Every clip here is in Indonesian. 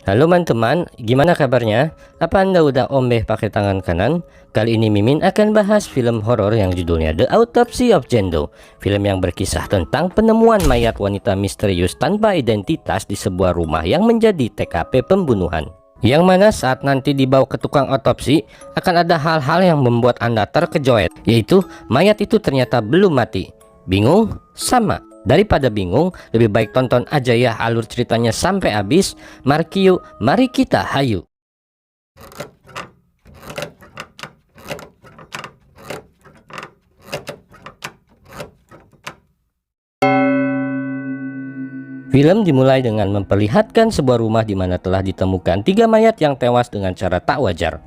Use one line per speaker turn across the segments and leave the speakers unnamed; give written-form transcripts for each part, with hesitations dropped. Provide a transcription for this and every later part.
Halo teman-teman, gimana kabarnya? Apa Anda udah ombeh pakai tangan kanan? Kali ini Mimin akan bahas film horor yang judulnya The Autopsy of Jane Doe. Film yang berkisah tentang penemuan mayat wanita misterius tanpa identitas di sebuah rumah yang menjadi TKP pembunuhan. Yang mana saat nanti dibawa ke tukang otopsi, akan ada hal-hal yang membuat Anda terkejoet, yaitu mayat itu ternyata belum mati. Bingung? Sama. Daripada bingung, lebih baik tonton aja ya alur ceritanya sampai habis. Mari kita hayu. Film dimulai dengan memperlihatkan sebuah rumah di mana telah ditemukan 3 mayat yang tewas dengan cara tak wajar.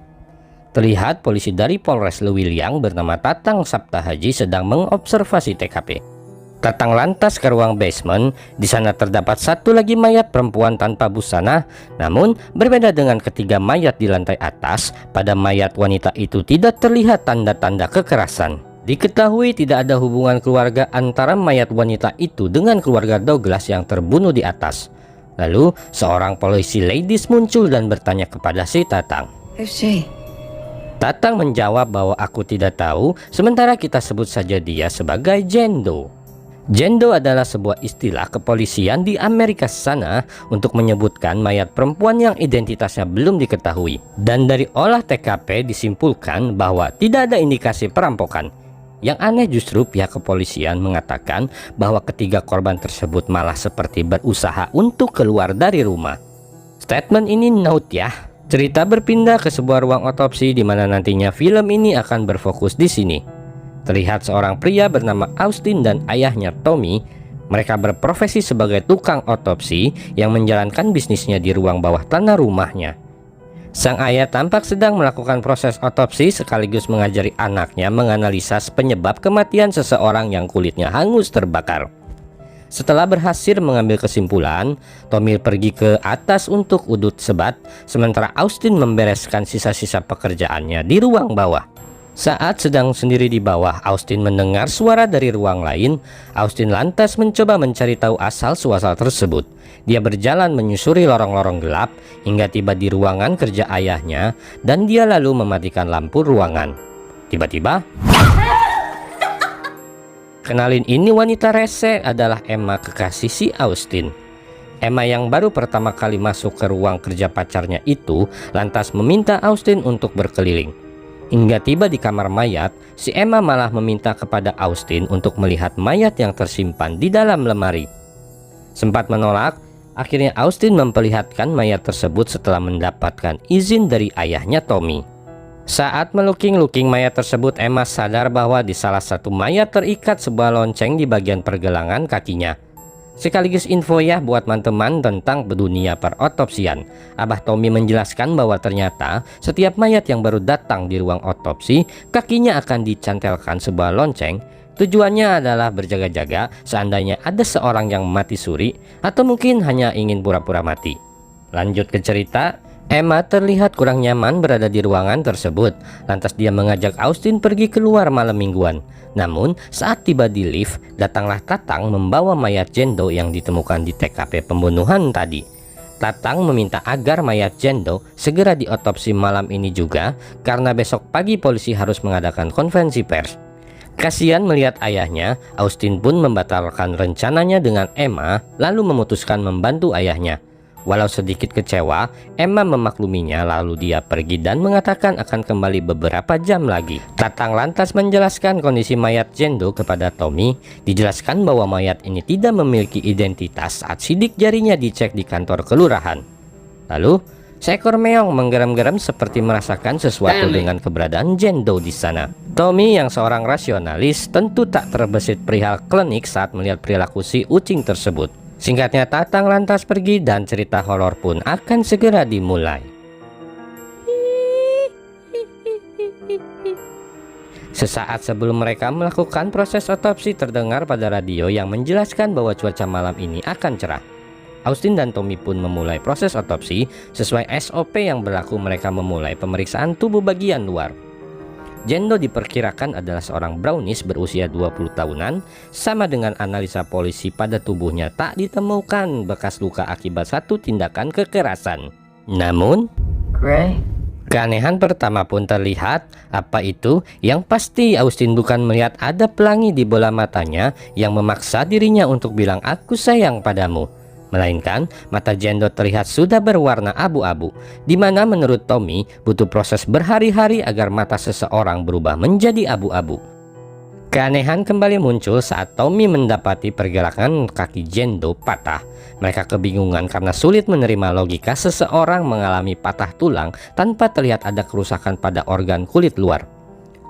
Terlihat polisi dari Polres Lewiliang bernama Tatang Saptahaji sedang mengobservasi TKP. Tatang lantas ke ruang basement. Di sana terdapat satu lagi mayat perempuan tanpa busana. Namun berbeda dengan ketiga mayat di lantai atas, pada mayat wanita itu tidak terlihat tanda-tanda kekerasan. Diketahui tidak ada hubungan keluarga antara mayat wanita itu dengan keluarga Douglas yang terbunuh di atas. Lalu seorang polisi ladies muncul dan bertanya kepada si Tatang. Tatang menjawab bahwa aku tidak tahu, sementara kita sebut saja dia sebagai Jane Doe. Jane Doe adalah sebuah istilah kepolisian di Amerika sana untuk menyebutkan mayat perempuan yang identitasnya belum diketahui. Dan dari olah TKP disimpulkan bahwa tidak ada indikasi perampokan. Yang aneh justru pihak kepolisian mengatakan bahwa ketiga korban tersebut malah seperti berusaha untuk keluar dari rumah. Statement ini note ya. Cerita berpindah ke sebuah ruang otopsi di mana nantinya film ini akan berfokus di sini. Terlihat seorang pria bernama Austin dan ayahnya Tommy. Mereka berprofesi sebagai tukang otopsi yang menjalankan bisnisnya di ruang bawah tanah rumahnya. Sang ayah tampak sedang melakukan proses otopsi sekaligus mengajari anaknya menganalisa penyebab kematian seseorang yang kulitnya hangus terbakar. Setelah berhasil mengambil kesimpulan, Tommy pergi ke atas untuk udut sebat, sementara Austin membereskan sisa-sisa pekerjaannya di ruang bawah. Saat sedang sendiri di bawah, Austin mendengar suara dari ruang lain. Austin lantas mencoba mencari tahu asal suara tersebut. Dia berjalan menyusuri lorong-lorong gelap hingga tiba di ruangan kerja ayahnya, dan dia lalu mematikan lampu ruangan. Tiba-tiba, kenalin, ini wanita rese adalah Emma, kekasih si Austin. Emma yang baru pertama kali masuk ke ruang kerja pacarnya itu lantas meminta Austin untuk berkeliling. Hingga tiba di kamar mayat, si Emma malah meminta kepada Austin untuk melihat mayat yang tersimpan di dalam lemari. Sempat menolak, akhirnya Austin memperlihatkan mayat tersebut setelah mendapatkan izin dari ayahnya Tommy. Saat melooking mayat tersebut, Emma sadar bahwa di salah satu mayat terikat sebuah lonceng di bagian pergelangan kakinya. Sekaligus info ya buat teman-teman tentang dunia perotopsian. Abah Tommy menjelaskan bahwa ternyata setiap mayat yang baru datang di ruang otopsi, kakinya akan dicantelkan sebuah lonceng. Tujuannya adalah berjaga-jaga seandainya ada seorang yang mati suri atau mungkin hanya ingin pura-pura mati. Lanjut ke cerita. Emma terlihat kurang nyaman berada di ruangan tersebut. Lantas dia mengajak Austin pergi keluar malam mingguan. Namun saat tiba di lift, datanglah Tatang membawa mayat Jane Doe yang ditemukan di TKP pembunuhan tadi. Tatang meminta agar mayat Jane Doe segera diotopsi malam ini juga, karena besok pagi polisi harus mengadakan konferensi pers. Kasihan melihat ayahnya, Austin pun membatalkan rencananya dengan Emma, lalu memutuskan membantu ayahnya. Walau sedikit kecewa, Emma memakluminya, lalu dia pergi dan mengatakan akan kembali beberapa jam lagi. Tatang lantas menjelaskan kondisi mayat Jane Doe kepada Tommy. Dijelaskan bahwa mayat ini tidak memiliki identitas saat sidik jarinya dicek di kantor kelurahan. Lalu seekor meong menggeram-geram seperti merasakan sesuatu dengan keberadaan Jane Doe di sana. Tommy yang seorang rasionalis tentu tak terbesit perihal klinik saat melihat perilaku si ucing tersebut. Singkatnya, Tatang lantas pergi dan cerita horor pun akan segera dimulai. Sesaat sebelum mereka melakukan proses otopsi, terdengar pada radio yang menjelaskan bahwa cuaca malam ini akan cerah. Austin dan Tommy pun memulai proses otopsi. Sesuai SOP yang berlaku, mereka memulai pemeriksaan tubuh bagian luar. Jane Doe diperkirakan adalah seorang brownies berusia 20 tahunan. Sama dengan analisa polisi, pada tubuhnya tak ditemukan bekas luka akibat satu tindakan kekerasan. Namun, keanehan pertama pun terlihat. Apa itu? Yang pasti Austin bukan melihat ada pelangi di bola matanya yang memaksa dirinya untuk bilang aku sayang padamu. Melainkan mata Jendo terlihat sudah berwarna abu-abu, di mana menurut Tommy butuh proses berhari-hari agar mata seseorang berubah menjadi abu-abu. Keanehan kembali muncul saat Tommy mendapati pergerakan kaki Jendo patah. Mereka kebingungan karena sulit menerima logika seseorang mengalami patah tulang tanpa terlihat ada kerusakan pada organ kulit luar.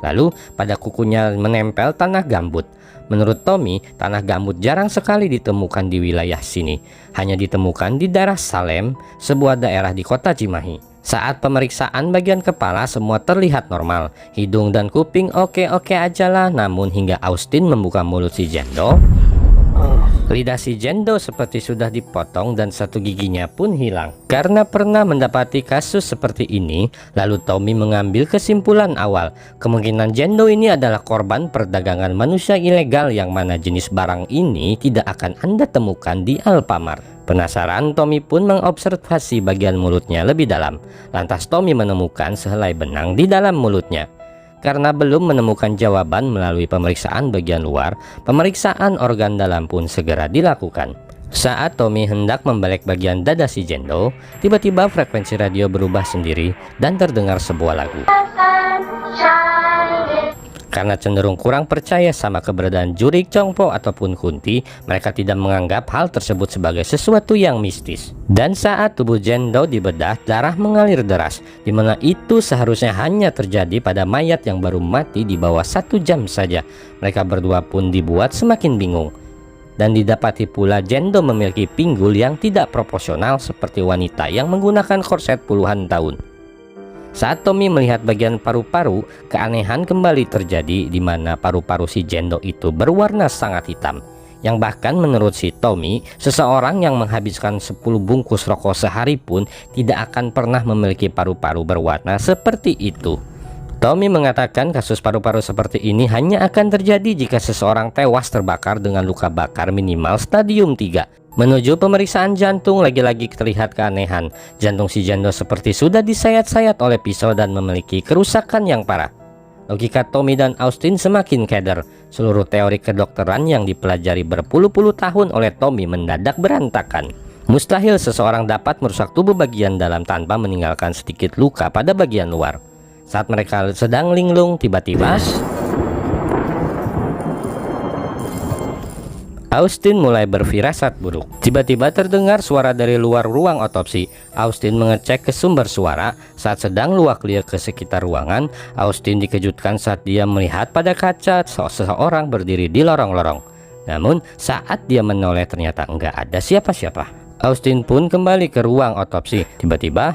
Lalu pada kukunya menempel tanah gambut. Menurut Tommy, tanah gambut jarang sekali ditemukan di wilayah sini. Hanya ditemukan di daerah Salem, sebuah daerah di kota Cimahi. Saat pemeriksaan bagian kepala semua terlihat normal. Hidung dan kuping oke-oke aja lah. Namun hingga Austin membuka mulut si Jendo, lidah si Jendo seperti sudah dipotong dan satu giginya pun hilang. Karena pernah mendapati kasus seperti ini, lalu Tommy mengambil kesimpulan awal. Kemungkinan Jendo ini adalah korban perdagangan manusia ilegal yang mana jenis barang ini tidak akan Anda temukan di Alfamart. Penasaran, Tommy pun mengobservasi bagian mulutnya lebih dalam. Lantas Tommy menemukan sehelai benang di dalam mulutnya. Karena belum menemukan jawaban melalui pemeriksaan bagian luar, pemeriksaan organ dalam pun segera dilakukan. Saat Tommy hendak membalik bagian dada si Jendo, tiba-tiba frekuensi radio berubah sendiri dan terdengar sebuah lagu. Karena cenderung kurang percaya sama keberadaan Jurik, Chongpo ataupun Kunti, mereka tidak menganggap hal tersebut sebagai sesuatu yang mistis. Dan saat tubuh Jendo dibedah, darah mengalir deras, dimana itu seharusnya hanya terjadi pada mayat yang baru mati di bawah 1 jam saja. Mereka berdua pun dibuat semakin bingung. Dan didapati pula Jendo memiliki pinggul yang tidak proporsional seperti wanita yang menggunakan korset puluhan tahun. Saat Tommy melihat bagian paru-paru, keanehan kembali terjadi di mana paru-paru si Jendo itu berwarna sangat hitam. Yang bahkan menurut si Tommy, seseorang yang menghabiskan 10 bungkus rokok sehari pun tidak akan pernah memiliki paru-paru berwarna seperti itu. Tommy mengatakan kasus paru-paru seperti ini hanya akan terjadi jika seseorang tewas terbakar dengan luka bakar minimal stadium 3. Menuju pemeriksaan jantung, lagi-lagi terlihat keanehan. Jantung si Jendo seperti sudah disayat-sayat oleh pisau dan memiliki kerusakan yang parah. Logika Tommy dan Austin semakin keder. Seluruh teori kedokteran yang dipelajari berpuluh-puluh tahun oleh Tommy mendadak berantakan. Mustahil seseorang dapat merusak tubuh bagian dalam tanpa meninggalkan sedikit luka pada bagian luar. Saat mereka sedang linglung, tiba-tiba Austin mulai berfirasat buruk. Tiba-tiba terdengar suara dari luar ruang otopsi. Austin mengecek ke sumber suara. Saat sedang luak-liak ke sekitar ruangan, Austin dikejutkan saat dia melihat pada kaca seseorang berdiri di lorong-lorong. Namun saat dia menoleh ternyata enggak ada siapa-siapa. Austin pun kembali ke ruang otopsi. Tiba-tiba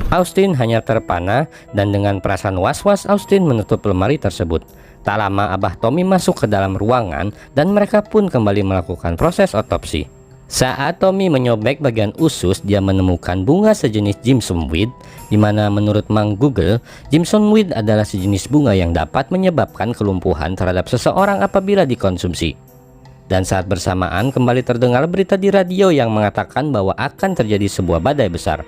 Austin hanya terpana dan dengan perasaan was-was Austin menutup lemari tersebut. Tak lama Abah Tommy masuk ke dalam ruangan dan mereka pun kembali melakukan proses otopsi. Saat Tommy menyobek bagian usus, dia menemukan bunga sejenis Jimsonweed, di mana menurut Mang Google, Jimsonweed adalah sejenis bunga yang dapat menyebabkan kelumpuhan terhadap seseorang apabila dikonsumsi. Dan saat bersamaan kembali terdengar berita di radio yang mengatakan bahwa akan terjadi sebuah badai besar.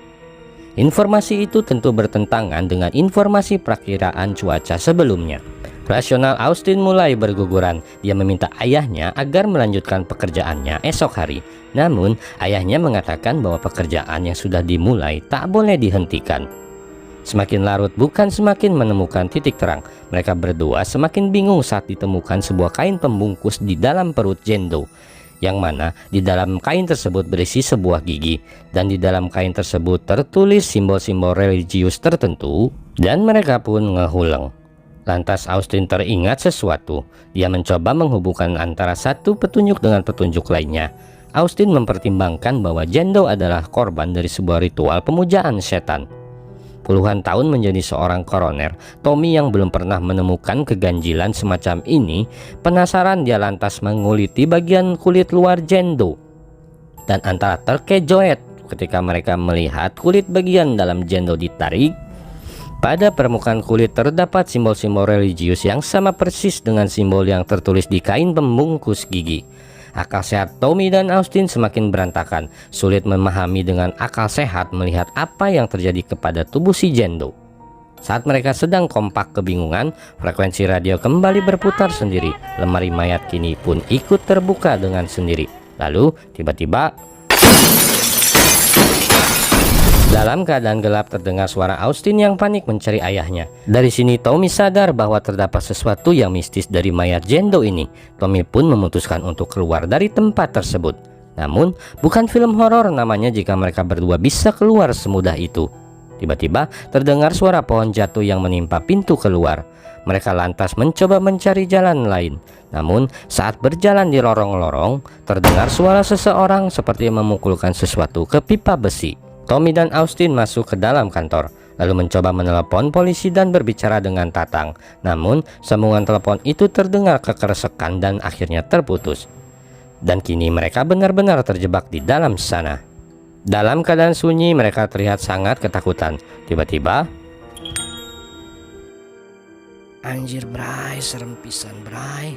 Informasi itu tentu bertentangan dengan informasi perakiraan cuaca sebelumnya. Rasional Austin mulai berguguran. Dia meminta ayahnya agar melanjutkan pekerjaannya esok hari. Namun ayahnya mengatakan bahwa pekerjaan yang sudah dimulai tak boleh dihentikan. Semakin larut bukan semakin menemukan titik terang. Mereka berdua semakin bingung saat ditemukan sebuah kain pembungkus di dalam perut Jendo, yang mana di dalam kain tersebut berisi sebuah gigi, dan di dalam kain tersebut tertulis simbol-simbol religius tertentu, dan mereka pun ngehuleng. Lantas Austin teringat sesuatu. Dia mencoba menghubungkan antara satu petunjuk dengan petunjuk lainnya. Austin mempertimbangkan bahwa Jendo adalah korban dari sebuah ritual pemujaan setan. Puluhan tahun menjadi seorang koroner, Tommy yang belum pernah menemukan keganjilan semacam ini, penasaran dia lantas menguliti bagian kulit luar Jendo. Dan antara terkejoet ketika mereka melihat kulit bagian dalam Jendo ditarik. Pada permukaan kulit terdapat simbol-simbol religius yang sama persis dengan simbol yang tertulis di kain pembungkus gigi. Akal sehat Tommy dan Austin semakin berantakan. Sulit memahami dengan akal sehat melihat apa yang terjadi kepada tubuh si Jendo. Saat mereka sedang kompak kebingungan, frekuensi radio kembali berputar sendiri. Lemari mayat kini pun ikut terbuka dengan sendiri. Lalu tiba-tiba dalam keadaan gelap terdengar suara Austin yang panik mencari ayahnya. Dari sini Tommy sadar bahwa terdapat sesuatu yang mistis dari mayat Jendo ini. Tommy pun memutuskan untuk keluar dari tempat tersebut. Namun bukan film horor namanya jika mereka berdua bisa keluar semudah itu. Tiba-tiba terdengar suara pohon jatuh yang menimpa pintu keluar. Mereka lantas mencoba mencari jalan lain. Namun saat berjalan di lorong-lorong, terdengar suara seseorang seperti memukulkan sesuatu ke pipa besi. Tommy dan Austin masuk ke dalam kantor, lalu mencoba menelepon polisi dan berbicara dengan Tatang. Namun sambungan telepon itu terdengar kekeresekan dan akhirnya terputus. Dan kini mereka benar-benar terjebak di dalam sana. Dalam keadaan sunyi, mereka terlihat sangat ketakutan. Tiba-tiba,
anjir bray, serem pisan bray.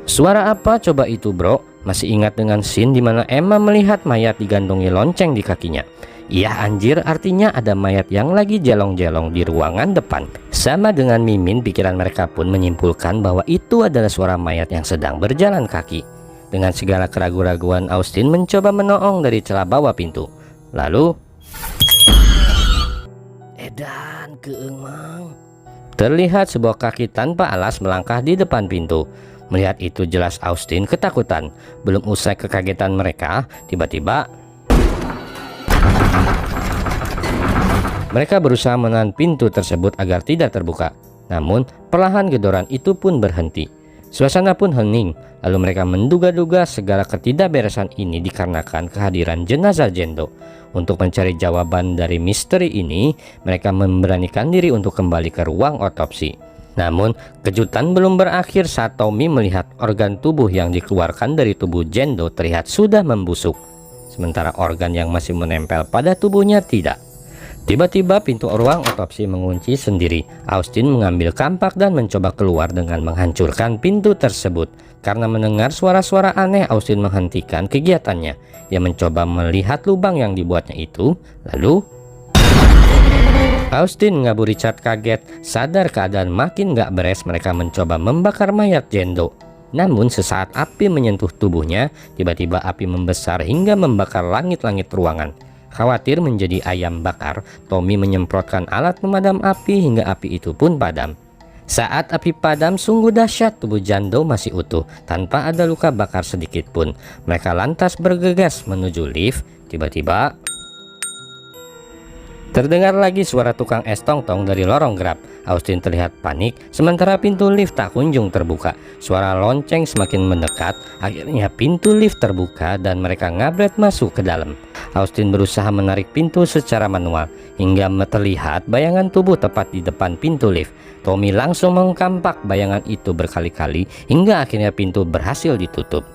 suara apa coba itu bro? Masih ingat dengan scene dimana Emma melihat mayat digantungi lonceng di kakinya? Iya anjir, artinya ada mayat yang lagi jelong-jelong di ruangan depan. Sama dengan Mimin, pikiran mereka pun menyimpulkan bahwa itu adalah suara mayat yang sedang berjalan kaki. Dengan segala keraguan-raguan, Austin mencoba menoong dari celah bawah pintu. Lalu
edan keeng mang.
terlihat sebuah kaki tanpa alas melangkah di depan pintu. Melihat itu jelas Austin ketakutan. Belum usai kekagetan mereka, tiba-tiba mereka berusaha menahan pintu tersebut agar tidak terbuka. Namun perlahan gedoran itu pun berhenti. Suasana pun hening. Lalu mereka menduga-duga segala ketidakberesan ini dikarenakan kehadiran jenazah Jendo. Untuk mencari jawaban dari misteri ini, mereka memberanikan diri untuk kembali ke ruang otopsi. Namun kejutan belum berakhir saat Tommy melihat organ tubuh yang dikeluarkan dari tubuh Jendo terlihat sudah membusuk, sementara organ yang masih menempel pada tubuhnya tidak. Tiba-tiba pintu ruang otopsi mengunci sendiri. Austin mengambil kampak dan mencoba keluar dengan menghancurkan pintu tersebut. Karena mendengar suara-suara aneh, Austin menghentikan kegiatannya. Dia mencoba melihat lubang yang dibuatnya itu. Lalu Austin mengabu Richard kaget. Sadar keadaan makin gak beres, mereka mencoba membakar mayat Jendo. Namun sesaat api menyentuh tubuhnya, tiba-tiba api membesar hingga membakar langit-langit ruangan. Khawatir menjadi ayam bakar, Tommy menyemprotkan alat pemadam api hingga api itu pun padam. Saat api padam, sungguh dahsyat, tubuh Jendo masih utuh tanpa ada luka bakar sedikit pun. Mereka lantas bergegas menuju lift. Tiba-tiba terdengar lagi suara tukang es tong-tong dari lorong Grab. Austin terlihat panik, sementara pintu lift tak kunjung terbuka. Suara lonceng semakin mendekat. Akhirnya pintu lift terbuka dan mereka ngabret masuk ke dalam. Austin berusaha menarik pintu secara manual hingga terlihat bayangan tubuh tepat di depan pintu lift. Tommy langsung mengkampak bayangan itu berkali-kali hingga akhirnya pintu berhasil ditutup.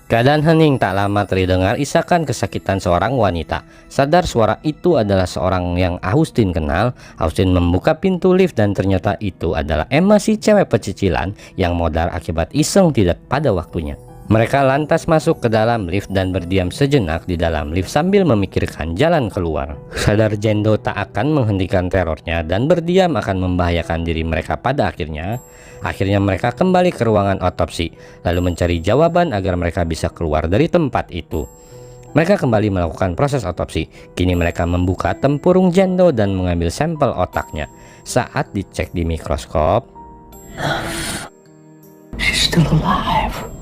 Keadaan hening, tak lama terdengar isakan kesakitan seorang wanita. Sadar suara itu adalah seorang yang Austin kenal, Austin membuka pintu lift dan ternyata itu adalah Emma, si cewek pecicilan yang modar akibat iseng tidak pada waktunya. Mereka lantas masuk ke dalam lift dan berdiam sejenak di dalam lift sambil memikirkan jalan keluar. Sadar Jendo tak akan menghentikan terornya dan berdiam akan membahayakan diri mereka pada akhirnya mereka kembali ke ruangan otopsi, lalu mencari jawaban agar mereka bisa keluar dari tempat itu. Mereka kembali melakukan proses otopsi. Kini mereka membuka tempurung Jendo dan mengambil sampel otaknya. Saat dicek di mikroskop,
She's still alive.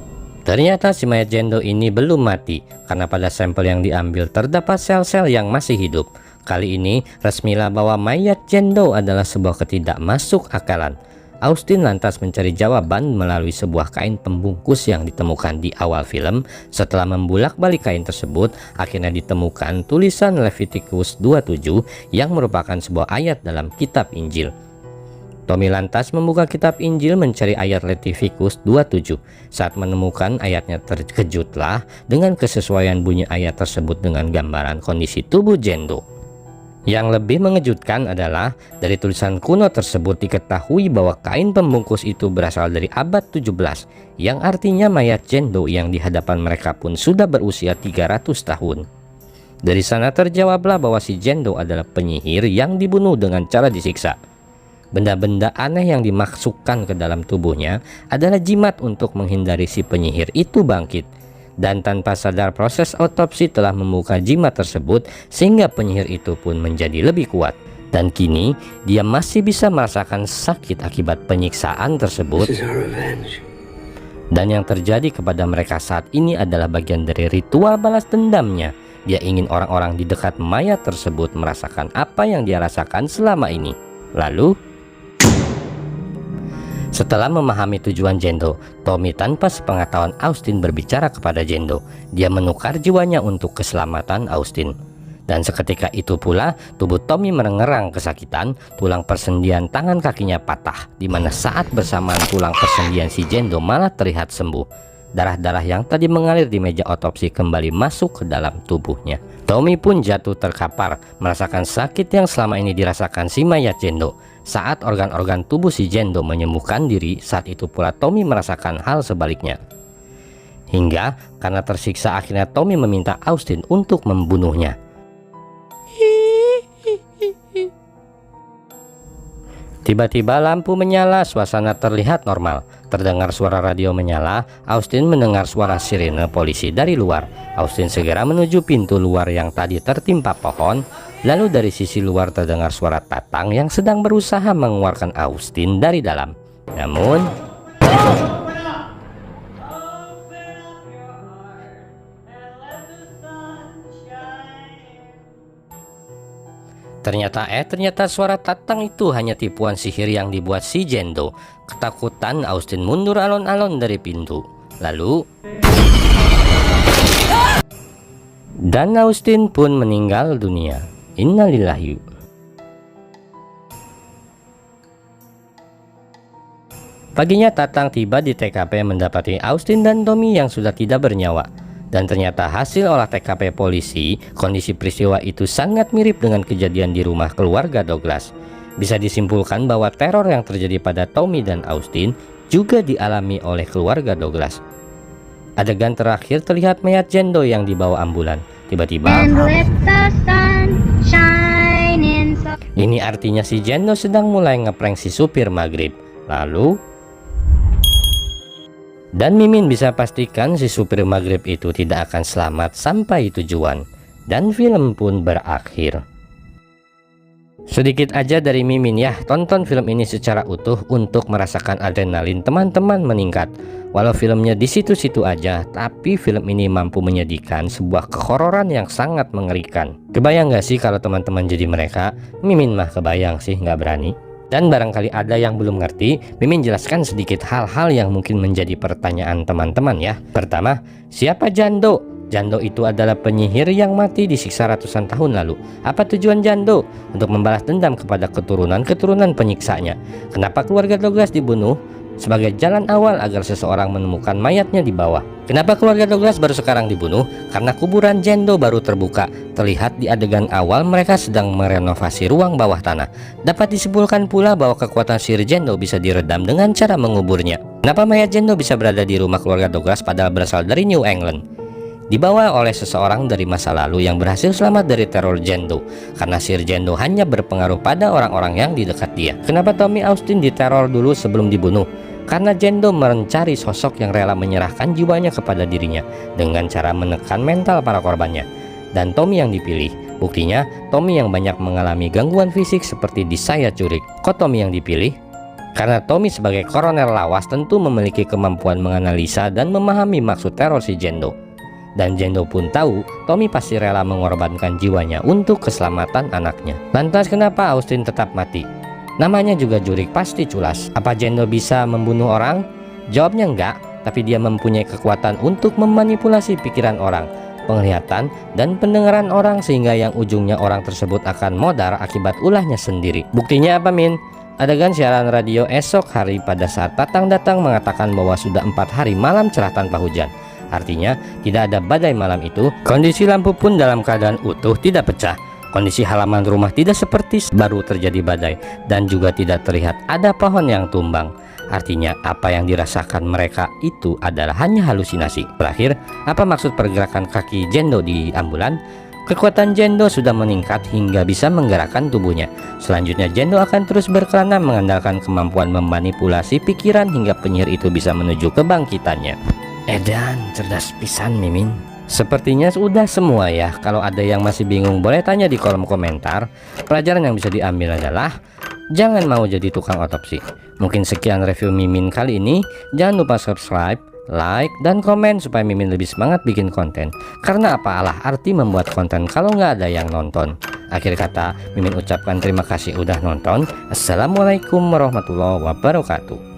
ternyata si mayat Jendo ini belum mati karena pada sampel yang diambil terdapat sel-sel yang masih hidup. Kali ini resmilah bahwa mayat Jendo adalah sebuah ketidakmasuk akalan. Austin lantas mencari jawaban melalui sebuah kain pembungkus yang ditemukan di awal film. Setelah membulak-balik kain tersebut, akhirnya ditemukan tulisan Leviticus 27 yang merupakan sebuah ayat dalam kitab Injil. Tommy lantas membuka kitab Injil mencari ayat Leviticus 27. Saat menemukan ayatnya, terkejutlah dengan kesesuaian bunyi ayat tersebut dengan gambaran kondisi tubuh Jendo. Yang lebih mengejutkan adalah dari tulisan kuno tersebut diketahui bahwa kain pembungkus itu berasal dari abad 17, yang artinya mayat Jendo yang di hadapan mereka pun sudah berusia 300 tahun. Dari sana terjawablah bahwa si Jendo adalah penyihir yang dibunuh dengan cara disiksa. Benda-benda aneh yang dimasukkan ke dalam tubuhnya adalah jimat untuk menghindari si penyihir itu bangkit. Dan tanpa sadar proses otopsi telah membuka jimat tersebut sehingga penyihir itu pun menjadi lebih kuat. Dan kini dia masih bisa merasakan sakit akibat penyiksaan tersebut. Dan yang terjadi kepada mereka saat ini adalah bagian dari ritual balas dendamnya. Dia ingin orang-orang di dekat mayat tersebut merasakan apa yang dia rasakan selama ini. Lalu setelah memahami tujuan Jendo, Tommy tanpa sepengetahuan Austin berbicara kepada Jendo. Dia menukar jiwanya untuk keselamatan Austin. Dan seketika itu pula tubuh Tommy mengerang kesakitan, tulang persendian tangan kakinya patah, di mana saat bersamaan tulang persendian si Jendo malah terlihat sembuh. Darah-darah yang tadi mengalir di meja otopsi kembali masuk ke dalam tubuhnya. Tommy pun jatuh terkapar, merasakan sakit yang selama ini dirasakan si mayat Jendo. Saat organ-organ tubuh si Jendo menyembuhkan diri, saat itu pula Tommy merasakan hal sebaliknya. Hingga karena tersiksa akhirnya Tommy meminta Austin untuk membunuhnya. Tiba-tiba lampu menyala, suasana terlihat normal. Terdengar suara radio menyala, Austin mendengar suara sirene polisi dari luar. Austin segera menuju pintu luar yang tadi tertimpa pohon. Lalu dari sisi luar terdengar suara Tatang yang sedang berusaha mengeluarkan Austin dari dalam. Namun ternyata suara Tatang itu hanya tipuan sihir yang dibuat si Jendo. Ketakutan, Austin mundur alon-alon dari pintu. Lalu dan Austin pun meninggal dunia. Innalillahi. Paginya Tatang tiba di TKP mendapati Austin dan Tommy yang sudah tidak bernyawa. Dan ternyata hasil olah TKP polisi, kondisi peristiwa itu sangat mirip dengan kejadian di rumah keluarga Douglas. Bisa disimpulkan bahwa teror yang terjadi pada Tommy dan Austin juga dialami oleh keluarga Douglas. Adegan terakhir terlihat mayat Jendo yang dibawa ambulan. Tiba-tiba ini artinya si Jendo sedang mulai ngeprank si supir maghrib. Lalu dan Mimin bisa pastikan si supir maghrib itu tidak akan selamat sampai tujuan. Dan film pun berakhir. Sedikit aja dari Mimin ya, tonton film ini secara utuh untuk merasakan adrenalin teman-teman meningkat. Walau filmnya di situ-situ aja, tapi film ini mampu menyajikan sebuah kehororan yang sangat mengerikan. Kebayang gak sih kalau teman-teman jadi mereka? Mimin mah kebayang sih, nggak berani. Dan barangkali ada yang belum ngerti, Mimin jelaskan sedikit hal-hal yang mungkin menjadi pertanyaan teman-teman ya. Pertama, siapa Jando? Jando itu adalah penyihir yang mati disiksa ratusan tahun lalu. Apa tujuan Jando? Untuk membalas dendam kepada keturunan-keturunan penyiksanya. Kenapa keluarga Douglas dibunuh? Sebagai jalan awal agar seseorang menemukan mayatnya di bawah. Kenapa keluarga Douglas baru sekarang dibunuh? Karena kuburan Jendo baru terbuka. Terlihat di adegan awal mereka sedang merenovasi ruang bawah tanah. Dapat disimpulkan pula bahwa kekuatan sihir Jendo bisa diredam dengan cara menguburnya. Kenapa mayat Jendo bisa berada di rumah keluarga Douglas padahal berasal dari New England? Dibawa oleh seseorang dari masa lalu yang berhasil selamat dari teror Jendo. Karena sihir Jendo hanya berpengaruh pada orang-orang yang di dekat dia. Kenapa Tommy Austin diteror dulu sebelum dibunuh? Karena Jendo mencari sosok yang rela menyerahkan jiwanya kepada dirinya dengan cara menekan mental para korbannya. Dan Tommy yang dipilih. Buktinya, Tommy yang banyak mengalami gangguan fisik seperti di Saya Curik. Kok Tommy yang dipilih? Karena Tommy sebagai koroner lawas tentu memiliki kemampuan menganalisa dan memahami maksud teror si Jendo. Dan Jendo pun tahu Tommy pasti rela mengorbankan jiwanya untuk keselamatan anaknya. Lantas kenapa Austin tetap mati? Namanya juga Jurik, pasti culas. Apa Jendo bisa membunuh orang? Jawabnya enggak, tapi dia mempunyai kekuatan untuk memanipulasi pikiran orang, penglihatan, dan pendengaran orang sehingga yang ujungnya orang tersebut akan modar akibat ulahnya sendiri. Buktinya apa Min? Adegan siaran radio esok hari pada saat Tatang datang mengatakan bahwa sudah 4 hari malam cerah tanpa hujan. Artinya tidak ada badai malam itu. Kondisi lampu pun dalam keadaan utuh, tidak pecah. Kondisi halaman rumah tidak seperti baru terjadi badai dan juga tidak terlihat ada pohon yang tumbang. Artinya apa yang dirasakan mereka itu adalah hanya halusinasi. Terakhir, apa maksud pergerakan kaki Jendo di ambulan? Kekuatan Jendo sudah meningkat hingga bisa menggerakkan tubuhnya. Selanjutnya Jendo akan terus berkelana mengandalkan kemampuan memanipulasi pikiran hingga penyihir itu bisa menuju kebangkitannya.
Edan, cerdas pisan Mimin.
Sepertinya sudah semua ya. Kalau ada yang masih bingung boleh tanya di kolom komentar. Pelajaran yang bisa diambil adalah jangan mau jadi tukang otopsi. Mungkin sekian review Mimin kali ini. Jangan lupa subscribe, like, dan komen supaya Mimin lebih semangat bikin konten. Karena apalah arti membuat konten kalau nggak ada yang nonton. Akhir kata, Mimin ucapkan terima kasih udah nonton. Assalamualaikum warahmatullahi wabarakatuh.